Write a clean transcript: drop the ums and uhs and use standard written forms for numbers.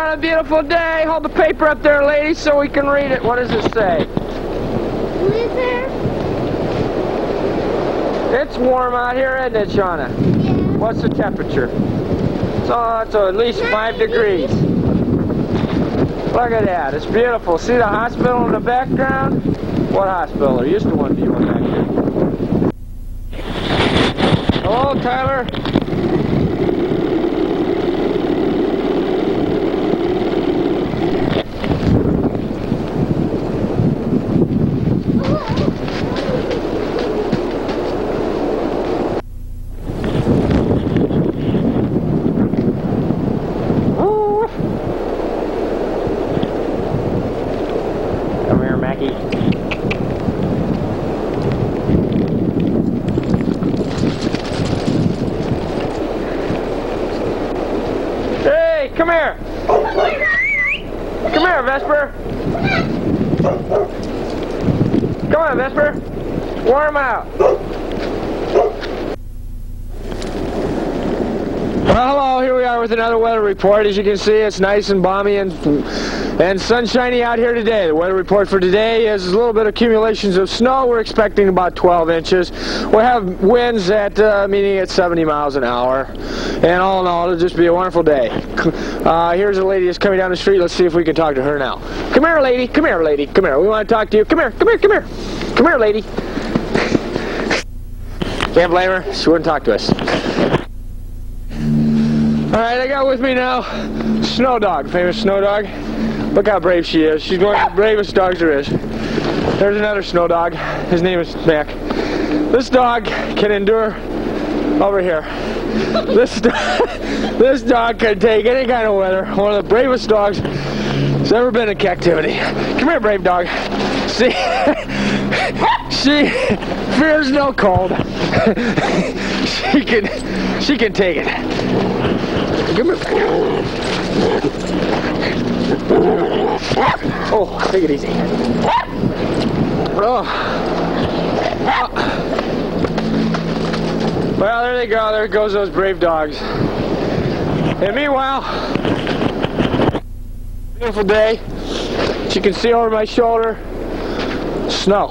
on a beautiful day. Hold the paper up there, ladies, so we can read it. What does it say? Blizzard. It's warm out here, isn't it, Shauna? Yeah. What's the temperature? So at least 5 degrees. Look at that. It's beautiful. See the hospital in the background? What hospital? There used to one be one back here. Hello, Tyler. Come here, Mackie. Hey, come here. Come here, Vesper. Come on, Vesper. Warm out. Well, hello, here we are with another weather report. As you can see, it's nice and balmy and sunshiny out here today. The weather report for today is a little bit of accumulations of snow. We're expecting about 12 inches. We'll have winds at meaning at 70 miles an hour. And all in all, it'll just be a wonderful day. Here's a lady that's coming down the street. Let's see if we can talk to her now. Come here, lady. Come here, lady. Come here. We want to talk to you. Come here. Come here. Come here. Come here, lady. Can't blame her. She wouldn't talk to us. Alright, I got with me now Snow Dog, famous Snow Dog. Look how brave she is. She's one of the bravest dogs there is. There's another Snow Dog. His name is Mac. This dog can endure over here. This dog can take any kind of weather. One of the bravest dogs that's ever been in captivity. Come here, brave dog. See? She fears no cold. She can take it. Come here. Oh, take it easy. Oh. Well, there they go. There goes those brave dogs. And meanwhile, beautiful day. As you can see over my shoulder, snow.